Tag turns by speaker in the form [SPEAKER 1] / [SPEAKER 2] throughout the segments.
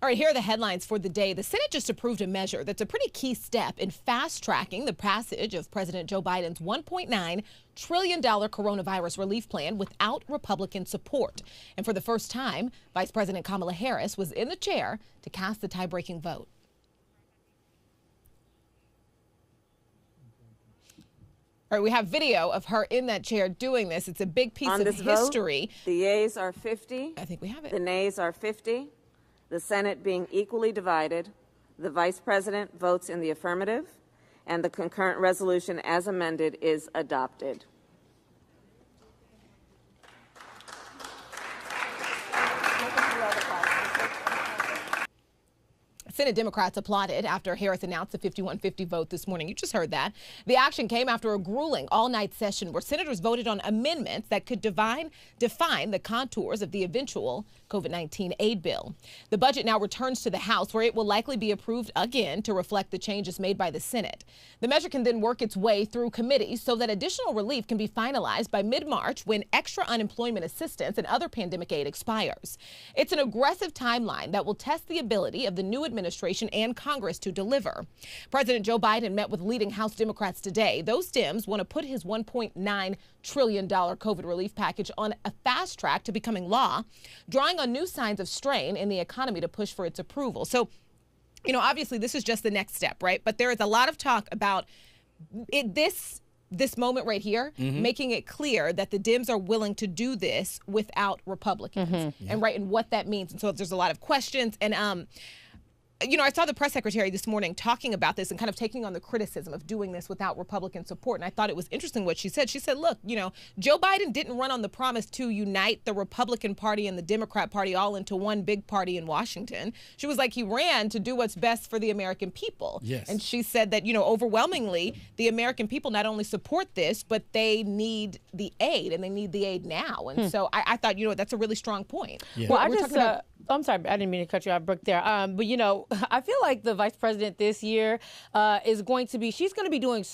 [SPEAKER 1] All right, here are the headlines for the day. The Senate just approved a measure that's a pretty key step in fast-tracking the passage of President Joe Biden's $1.9 trillion coronavirus relief plan without Republican support. And for the first time, Vice President Kamala Harris was in the chair to cast the tie-breaking vote. All right, we have video of her in that chair doing this. It's a big piece of history.
[SPEAKER 2] Vote, the yeas are 50.
[SPEAKER 1] I think we have it.
[SPEAKER 2] The nays are 50. The Senate being equally divided, the Vice President votes in the affirmative, and the concurrent resolution as amended is adopted.
[SPEAKER 1] Senate Democrats applauded after Harris announced the 51-50 vote this morning. You just heard that. The action came after a grueling all-night session where senators voted on amendments that could define the contours of the eventual COVID-19 aid bill. The budget now returns to the House, where it will likely be approved again to reflect the changes made by the Senate. The measure can then work its way through committee so that additional relief can be finalized by mid-March when extra unemployment assistance and other pandemic aid expires. It's an aggressive timeline that will test the ability of the new administration and Congress to deliver. President Joe Biden met with leading House Democrats today. Those Dems want to put his $1.9 trillion COVID relief package on a fast track to becoming law, drawing on new signs of strain in the economy to push for its approval. So, you know, obviously this is just the next step, right? But there is a lot of talk about this moment right here, making it clear that the Dems are willing to do this without Republicans, and what that means. And so there's a lot of questions. And you know, I saw the press secretary this morning talking about this and kind of taking on the criticism of doing this without Republican support. And I thought it was interesting what she said. She said, look, you know, Joe Biden didn't run on the promise to unite the Republican Party and the Democrat Party all into one big party in Washington. She was like, he ran to do what's best for the American people.
[SPEAKER 3] Yes.
[SPEAKER 1] And she said that, you know, overwhelmingly, the American people not only support this, but they need the aid, and they need the aid now. And so I thought, you know, that's a really strong point.
[SPEAKER 4] Yeah. Well, I'm sorry, I didn't mean to cut you off, Brooke, there. But, you know, I feel like the vice president this year she's going to be doing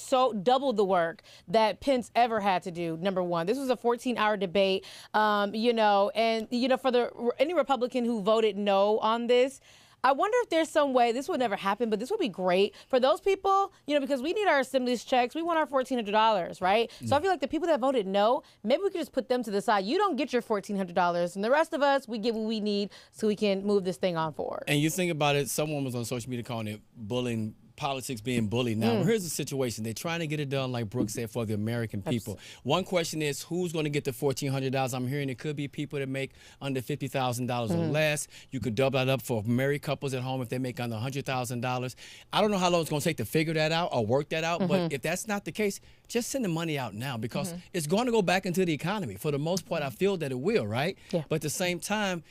[SPEAKER 4] double the work that Pence ever had to do, number one. This was a 14-hour debate, you know, and, you know, for any Republican who voted no on this, I wonder if there's some way, this would never happen, but this would be great for those people, you know, because we need our stimulus checks. We want our $1,400, right? So I feel like the people that voted no, maybe we could just put them to the side. You don't get your $1,400, and the rest of us, we get what we need so we can move this thing on forward.
[SPEAKER 3] And you think about it, someone was on social media calling it bullying, politics being bullied. Now, here's the situation. They're trying to get it done, like Brooke said, for the American people. One question is, who's going to get the $1,400? I'm hearing it could be people that make under $50,000 or less. You could double that up for married couples at home if they make under $100,000. I don't know how long it's going to take to figure that out or work that out, but if that's not the case, just send the money out now, because it's going to go back into the economy. For the most part, I feel that it will, right? Yeah. But at the same time,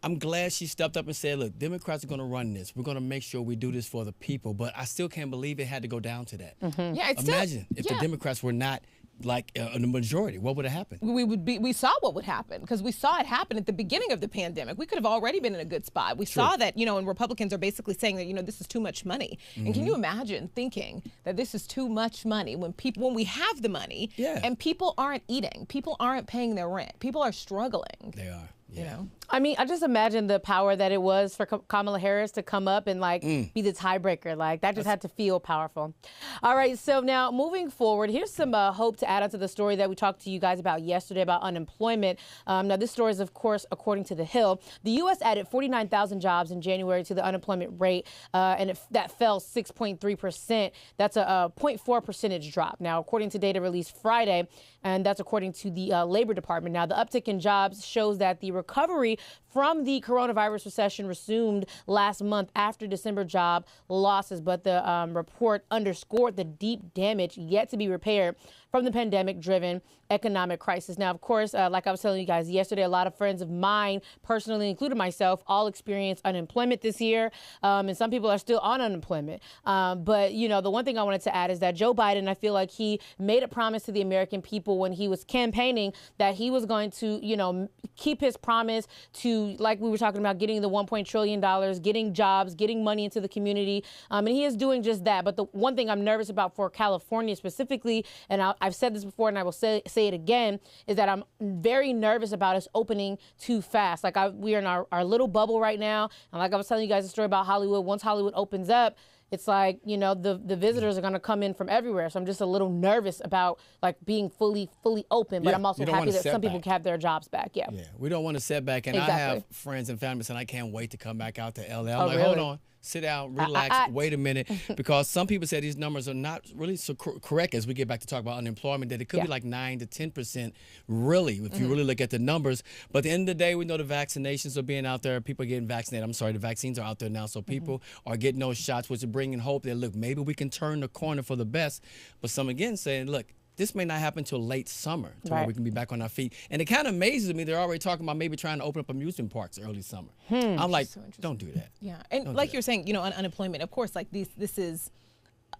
[SPEAKER 3] I'm glad she stepped up and said, look, Democrats are going to run this. We're going to make sure we do this for the people. But I still can't believe it had to go down to that.
[SPEAKER 1] Yeah,
[SPEAKER 3] Imagine if the Democrats were not like the majority. What would have happened?
[SPEAKER 1] We saw what would happen, because we saw it happen at the beginning of the pandemic. We could have already been in a good spot. We saw that, you know, and Republicans are basically saying that, you know, this is too much money. And can you imagine thinking that this is too much money when we have the money and people aren't eating, people aren't paying their rent, people are struggling.
[SPEAKER 3] They are.
[SPEAKER 1] You know?
[SPEAKER 4] I mean, I just imagine the power that it was for Kamala Harris to come up and be the tiebreaker. Like, that just had to feel powerful. All right, so now moving forward, here's some hope to add on to the story that we talked to you guys about yesterday about unemployment. Now, this story is, of course, according to The Hill. The U.S. added 49,000 jobs in January to the unemployment rate, and that fell 6.3%. That's a 0.4 percentage drop. Now, according to data released Friday, and that's according to the Labor Department. Now, the uptick in jobs shows that the recovery from the coronavirus recession resumed last month after December job losses, but the report underscored the deep damage yet to be repaired from the pandemic-driven economic crisis. Now, of course, like I was telling you guys yesterday, a lot of friends of mine, personally including myself, all experienced unemployment this year, and some people are still on unemployment. But, you know, the one thing I wanted to add is that Joe Biden, I feel like he made a promise to the American people when he was campaigning that he was going to, you know, keep his promise to, like we were talking about, getting the $1 trillion, getting jobs, getting money into the community. And he is doing just that. But the one thing I'm nervous about for California specifically, and I've said this before and I will say it again, is that I'm very nervous about us opening too fast. Like we're in our little bubble right now. And like I was telling you guys a story about Hollywood, once Hollywood opens up, it's like, you know, the visitors are going to come in from everywhere. So I'm just a little nervous about like being fully open. But I'm also happy that some people have their jobs back. Yeah.
[SPEAKER 3] We don't want to set back. And
[SPEAKER 4] Exactly.
[SPEAKER 3] I have friends and family saying, I can't wait to come back out to LA. I'm
[SPEAKER 4] Oh,
[SPEAKER 3] like,
[SPEAKER 4] really?
[SPEAKER 3] hold on. Sit down, relax, wait a minute. Because some people say these numbers are not really so correct as we get back to talk about unemployment, that it could be like 9 to 10% really, if you really look at the numbers. But at the end of the day, we know the vaccinations are being out there. People are getting vaccinated. I'm sorry, the vaccines are out there now. So people are getting those shots, which are bringing hope that, look, maybe we can turn the corner for the best. But some again saying, look, this may not happen till late summer to where we can be back on our feet. And it kind of amazes me. They're already talking about maybe trying to open up amusement parks early summer. I'm like, don't do that.
[SPEAKER 1] Yeah, and like you're saying, you know, on unemployment, of course, like this is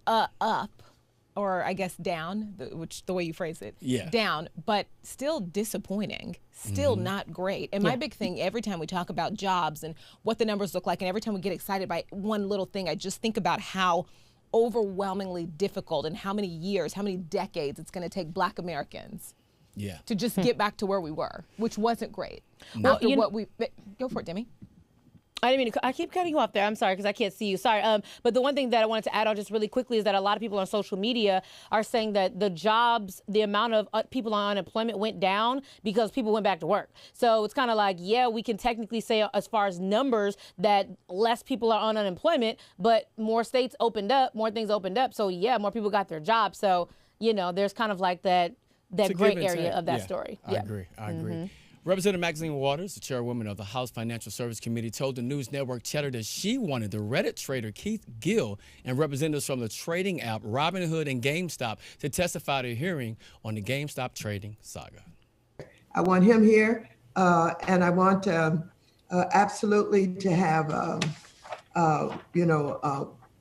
[SPEAKER 1] up, or I guess down, which the way you phrase it, down, but still disappointing, still not great. And my big thing, every time we talk about jobs and what the numbers look like, and every time we get excited by one little thing, I just think about how overwhelmingly difficult and how many years, how many decades it's going to take Black Americans to just get back to where we were, which wasn't great.
[SPEAKER 4] Well,
[SPEAKER 1] After what we go for it, Demi.
[SPEAKER 4] I didn't mean to, I keep cutting you off there. I'm sorry because I can't see you. Sorry. But the one thing that I wanted to add on just really quickly is that a lot of people on social media are saying that the jobs, the amount of people on unemployment went down because people went back to work. So it's kind of like, yeah, we can technically say as far as numbers that less people are on unemployment, but more states opened up, more things opened up. So yeah, more people got their jobs. So, you know, there's kind of like that gray area of that story.
[SPEAKER 3] I agree. I agree. Representative Maxine Waters, the chairwoman of the House Financial Service Committee, told the news network Cheddar that she wanted the Reddit trader Keith Gill and representatives from the trading app Robinhood and GameStop to testify at a hearing on the GameStop trading saga.
[SPEAKER 5] I want him here, and I want absolutely to have,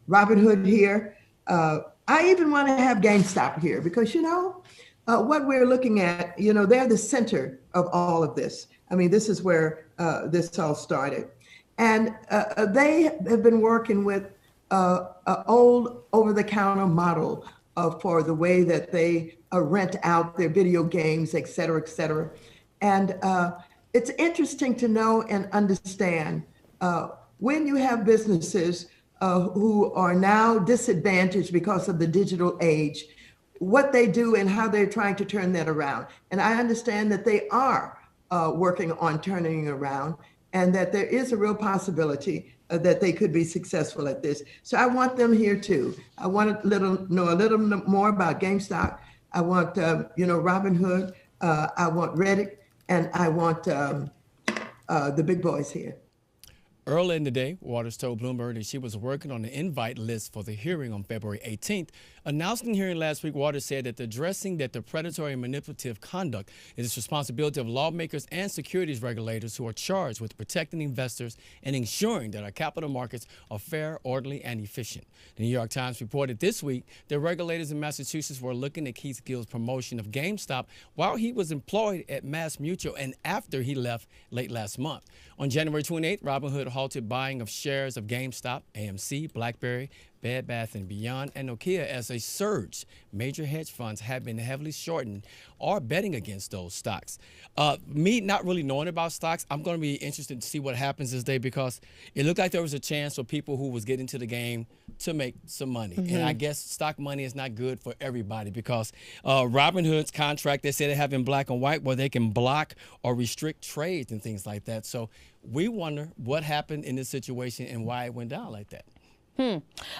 [SPEAKER 5] Robinhood here. I even want to have GameStop here because, you know, what we're looking at, you know, they're the center of all of this. I mean, this is where this all started. And they have been working with an old over-the-counter model for the way that they rent out their video games, et cetera, et cetera. And it's interesting to know and understand when you have businesses who are now disadvantaged because of the digital age, what they do and how they're trying to turn that around. And I understand that they are working on turning it around and that there is a real possibility that they could be successful at this. So I want them here too. I want to know a little more about GameStop. I want, Robinhood. I want Reddit, and I want the big boys here.
[SPEAKER 3] Early in the day, Waters told Bloomberg that she was working on the invite list for the hearing on February 18th. Announcing the hearing last week, Waters said that addressing that the predatory and manipulative conduct is the responsibility of lawmakers and securities regulators who are charged with protecting investors and ensuring that our capital markets are fair, orderly, and efficient. The New York Times reported this week that regulators in Massachusetts were looking at Keith Gill's promotion of GameStop while he was employed at Mass Mutual and after he left late last month. On January 28th, Robinhood halted buying of shares of GameStop, AMC, BlackBerry, Bed Bath & Beyond, and Nokia as a surge. Major hedge funds have been heavily shorting or betting against those stocks. Me not really knowing about stocks, I'm going to be interested to see what happens this day because it looked like there was a chance for people who was getting to the game to make some money. And I guess stock money is not good for everybody because Robinhood's contract, they say they have in black and white where they can block or restrict trades and things like that. So we wonder what happened in this situation and why it went down like that.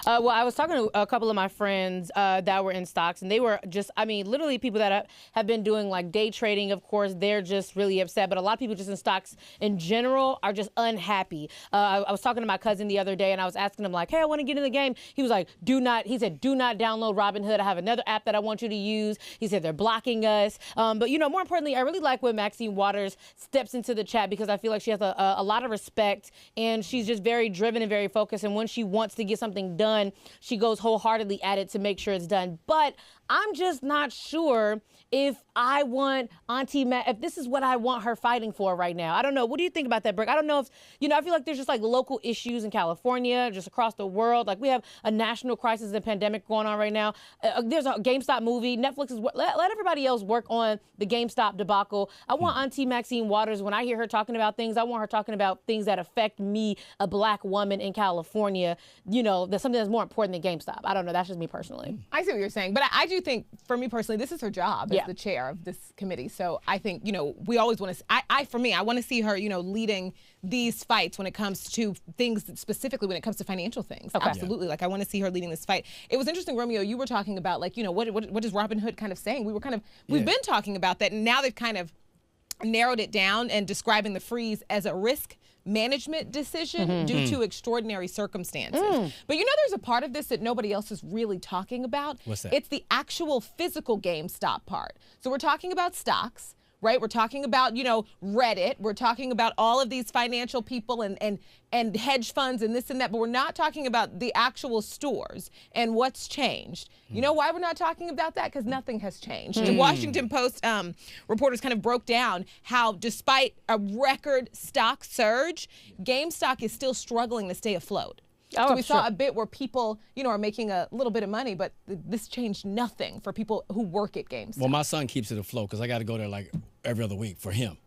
[SPEAKER 4] Well, I was talking to a couple of my friends that were in stocks, and they were just, I mean, literally people that have been doing like day trading. Of course, they're just really upset. But a lot of people just in stocks in general are just unhappy. I was talking to my cousin the other day, and I was asking him like, hey, I want to get in the game. He was like, he said, do not download Robinhood. I have another app that I want you to use. He said, they're blocking us. But, you know, more importantly, I really like when Maxine Waters steps into the chat because I feel like she has a lot of respect, and she's just very driven and very focused. And when she wants to get something done, she goes wholeheartedly at it to make sure it's done. But I'm just not sure if I want Auntie if this is what I want her fighting for right now. I don't know. What do you think about that, Brooke? I don't know if, I feel like there's just like local issues in California, just across the world. Like we have a national crisis and pandemic going on right now. There's a GameStop movie. Netflix is, let everybody else work on the GameStop debacle. I want Auntie Maxine Waters, when I hear her talking about things, I want her talking about things that affect me, a black woman in California. There's something that's more important than GameStop. I don't know. That's just me personally.
[SPEAKER 1] I see what you're saying. But I do think, for me personally, this is her job as the chair of this committee. So I think, we always want to, I want to see her, leading these fights when it comes to things, specifically when it comes to financial things. Okay. Absolutely. Like I want to see her leading this fight. It was interesting, Romeo, you were talking about like, what is Robin Hood kind of saying? We've been talking about that, and now they've kind of narrowed it down and describing the freeze as a risk management decision due to extraordinary circumstances. But there's a part of this that nobody else is really talking about.
[SPEAKER 3] What's that?
[SPEAKER 1] It's the actual physical GameStop part. So we're talking about stocks, right? We're talking about, Reddit. We're talking about all of these financial people and hedge funds and this and that, but we're not talking about the actual stores and what's changed. You know why we're not talking about that? Because nothing has changed. The Washington Post reporters kind of broke down how despite a record stock surge, GameStop is still struggling to stay afloat. So we saw a bit where people, are making a little bit of money, but this changed nothing for people who work at GameStop.
[SPEAKER 3] Well, my son keeps it afloat because I got to go there like every other week for him.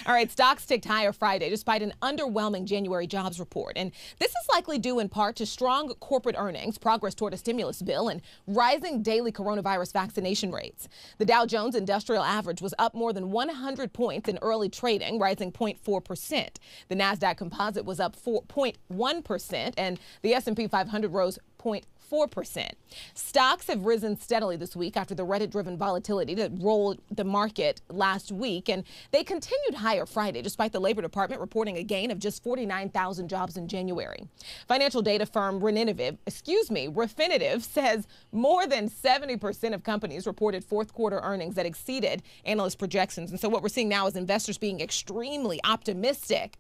[SPEAKER 1] All right, stocks ticked higher Friday despite an underwhelming January jobs report. And this is likely due in part to strong corporate earnings, progress toward a stimulus bill, and rising daily coronavirus vaccination rates. The Dow Jones Industrial Average was up more than 100 points in early trading, rising 0.4%. The NASDAQ Composite was up 4.1%, and the S&P 500 rose 0.4%. Stocks have risen steadily this week after the Reddit-driven volatility that rolled the market last week, and they continued higher Friday despite the Labor Department reporting a gain of just 49,000 jobs in January. Financial data firm Refinitiv says more than 70% of companies reported fourth quarter earnings that exceeded analyst projections. And so what we're seeing now is investors being extremely optimistic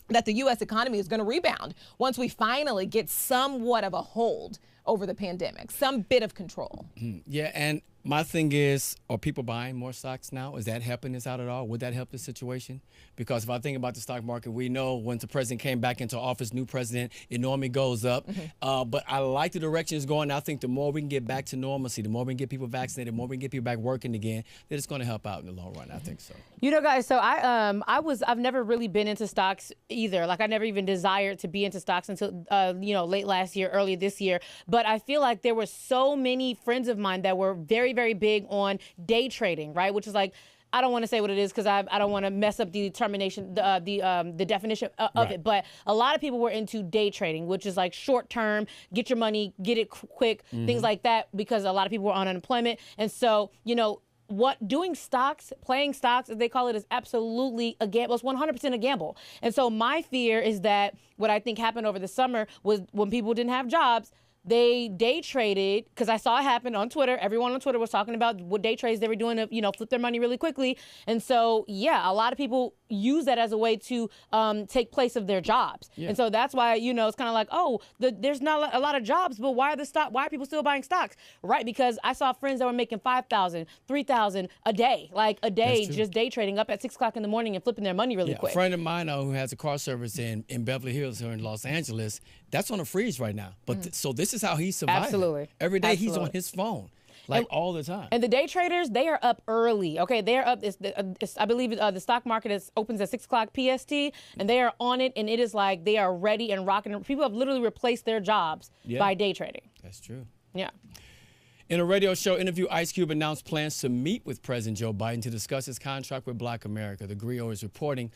[SPEAKER 1] that the U.S. economy is going to rebound once we finally get somewhat of a hold over the pandemic, some bit of control.
[SPEAKER 3] Yeah, and my thing is, are people buying more stocks now? Is that helping us out at all? Would that help the situation? Because if I think about the stock market, we know once the president came back into office, new president, it normally goes up. But I like the direction it's going. I think the more we can get back to normalcy, the more we can get people vaccinated, the more we can get people back working again, that it's going to help out in the long run. I think so.
[SPEAKER 4] Guys, so I've never really been into stocks either. Like I never even desired to be into stocks until late last year, early this year. But I feel like there were so many friends of mine that were very, very big on day trading, right? Which is like, I don't want to say what it is because I don't want to mess up the determination, the definition of it. But a lot of people were into day trading, which is like short term, get your money, get it quick, things like that, because a lot of people were on unemployment. And so, doing stocks, playing stocks, as they call it, is absolutely a gamble. It's 100% a gamble. And so my fear is that what I think happened over the summer was when people didn't have jobs, they day traded, because I saw it happen on Twitter. Everyone on Twitter was talking about what day trades they were doing to, flip their money really quickly. And so, a lot of people use that as a way to take place of their jobs. And so that's why, it's kind of like, there's not a lot of jobs, but why are people still buying stocks? Right, because I saw friends that were making $5,000, $3,000 a day, just day trading up at 6 o'clock in the morning and flipping their money really quick.
[SPEAKER 3] A friend of mine who has a car service in Beverly Hills here in Los Angeles, that's on a freeze right now. But so this is how he's surviving.
[SPEAKER 4] Absolutely.
[SPEAKER 3] Every day he's on his phone. All the time.
[SPEAKER 4] And the day traders, they are up early. Okay, they are up. I believe the stock market opens at 6 o'clock PST, and they are on it, and it is like they are ready and rocking. People have literally replaced their jobs by day trading.
[SPEAKER 3] That's true.
[SPEAKER 4] Yeah.
[SPEAKER 3] In a radio show interview, Ice Cube announced plans to meet with President Joe Biden to discuss his contract with Black America. The Griot is reporting.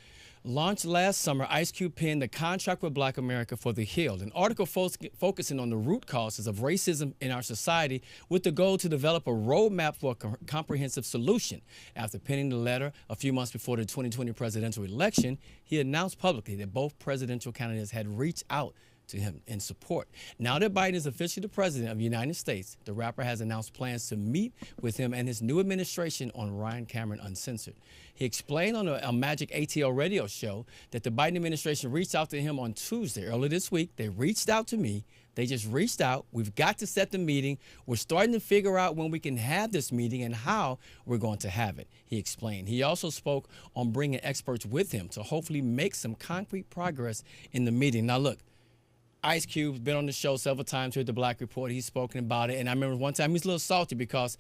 [SPEAKER 3] Launched last summer, Ice Cube penned the Contract with Black America for the Healed, an article focusing on the root causes of racism in our society with the goal to develop a roadmap for a comprehensive solution. After penning the letter a few months before the 2020 presidential election, he announced publicly that both presidential candidates had reached out to him in support. Now that Biden is officially the president of the United States, the rapper has announced plans to meet with him and his new administration on Ryan Cameron Uncensored. He explained on a Magic ATL radio show that the Biden administration reached out to him on Tuesday, earlier this week. They reached out to me. They just reached out. We've got to set the meeting. We're starting to figure out when we can have this meeting and how we're going to have it, he explained. He also spoke on bringing experts with him to hopefully make some concrete progress in the meeting. Now, look, Ice Cube's been on the show several times here at the Black Report. He's spoken about it. And I remember one time he was a little salty because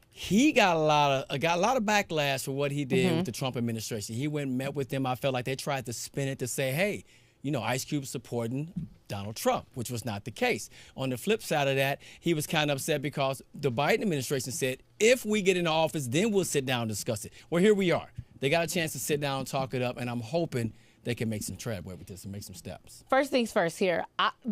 [SPEAKER 3] he got a lot of backlash for what he did with the Trump administration. He went and met with them. I felt like they tried to spin it to say, hey, you know, Ice Cube supporting Donald Trump, which was not the case. On the flip side of that, he was kind of upset because the Biden administration said, if we get into office, then we'll sit down and discuss it. Well, here we are. They got a chance to sit down and talk it up, and I'm hoping they can make some treadway with this and make some steps.
[SPEAKER 4] First things first here.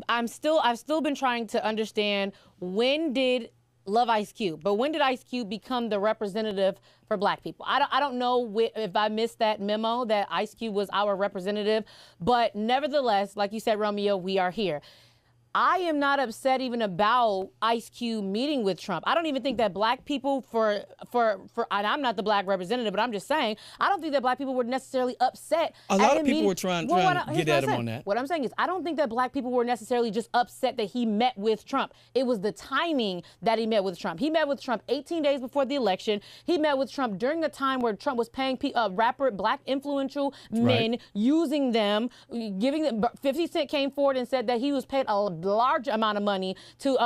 [SPEAKER 4] I've still been trying to understand, when did love Ice Cube, but when did Ice Cube become the representative for black people? I don't know if I missed that memo that Ice Cube was our representative, but nevertheless, like you said, Romeo, we are here. I am not upset even about Ice Cube meeting with Trump. I don't even think that black people and I'm not the black representative, but I'm just saying, I don't think that black people were necessarily upset.
[SPEAKER 3] A lot of people were trying to get at him on that.
[SPEAKER 4] What I'm saying is, I don't think that black people were necessarily just upset that he met with Trump. It was the timing that he met with Trump. He met with Trump 18 days before the election. He met with Trump during the time where Trump was paying black influential men, using them, giving them. 50 Cent came forward and said that he was paid a large amount of money to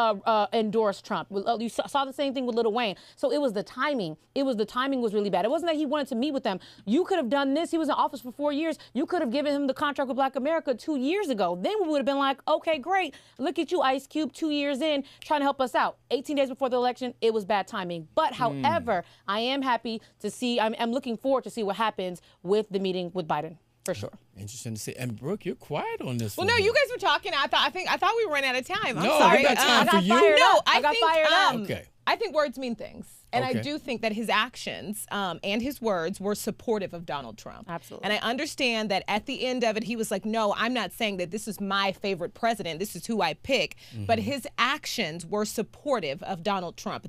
[SPEAKER 4] endorse Trump. You saw the same thing with Lil Wayne. So it was the timing. The timing was really bad. It wasn't that he wanted to meet with them. You could have done this. He was in office for 4 years. You could have given him the contract with Black America 2 years ago. Then we would have been like, okay, great. Look at you, Ice Cube, 2 years in, trying to help us out. 18 days before the election, it was bad timing. But however, I am happy to see, I'm looking forward to see what happens with the meeting with Biden. For sure.
[SPEAKER 3] Interesting to see. And Brooke, you're quiet on this.
[SPEAKER 1] Well, no, you guys were talking. I thought we ran out of time. I'm
[SPEAKER 3] no,
[SPEAKER 1] sorry.
[SPEAKER 3] We got time for you.
[SPEAKER 1] No,
[SPEAKER 4] I got fired up.
[SPEAKER 3] Okay.
[SPEAKER 1] I think words mean things. And I do think that his actions and his words were supportive of Donald Trump.
[SPEAKER 4] Absolutely.
[SPEAKER 1] And I understand that at the end of it, he was like, no, I'm not saying that this is my favorite president. This is who I pick. But his actions were supportive of Donald Trump.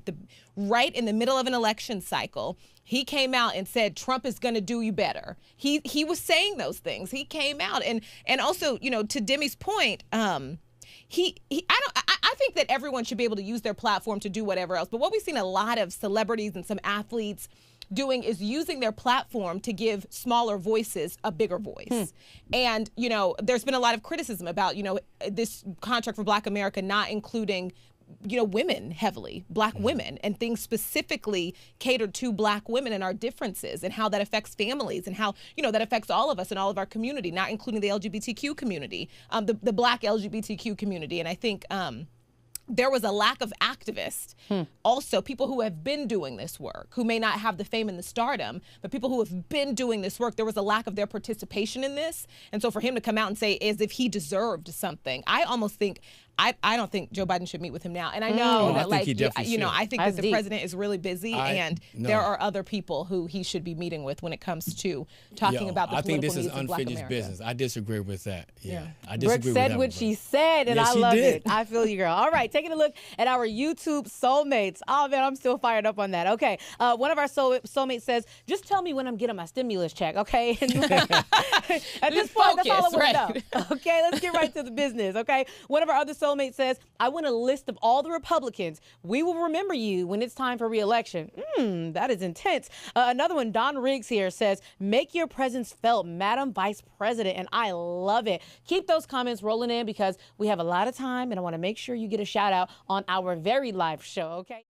[SPEAKER 1] Right in the middle of an election cycle, he came out and said, Trump is going to do you better. He was saying those things. He came out. And also, you know, to Demi's point, I think that everyone should be able to use their platform to do whatever else. But what we've seen a lot of celebrities and some athletes doing is using their platform to give smaller voices a bigger voice. And, you know, there's been a lot of criticism about, you know, this contract for Black America not including, you know, women heavily, Black women, and things specifically catered to Black women and our differences and how that affects families and how, you know, that affects all of us and all of our community, not including the LGBTQ community, the Black LGBTQ community. And I think there was a lack of activists, also people who have been doing this work, who may not have the fame and the stardom, but people who have been doing this work, there was a lack of their participation in this. And so for him to come out and say as if he deserved something, I almost think, I don't think Joe Biden should meet with him now. And I know that, like, you know, I think that the president is really busy, and there are other people who he should be meeting with when it comes to talking about the political needs of Black America. I think this is unfinished business.
[SPEAKER 3] I disagree with that. I disagree
[SPEAKER 4] Brooke
[SPEAKER 3] with
[SPEAKER 4] said what she said, and I love it. I feel you, girl. All right, taking a look at our YouTube soulmates. Oh, man, I'm still fired up on that. Okay, one of our soulmates says, just tell me when I'm getting my stimulus check, okay? At this point, that's all I want to know. Okay, let's get right to the business, okay? One of our other soulmates says, I want a list of all the Republicans. We will remember you when it's time for re-election. That is intense. Another one, Don Riggs here, says, make your presence felt, Madam Vice President. And I love it. Keep those comments rolling in because we have a lot of time and I want to make sure you get a shout out on our very live show, okay?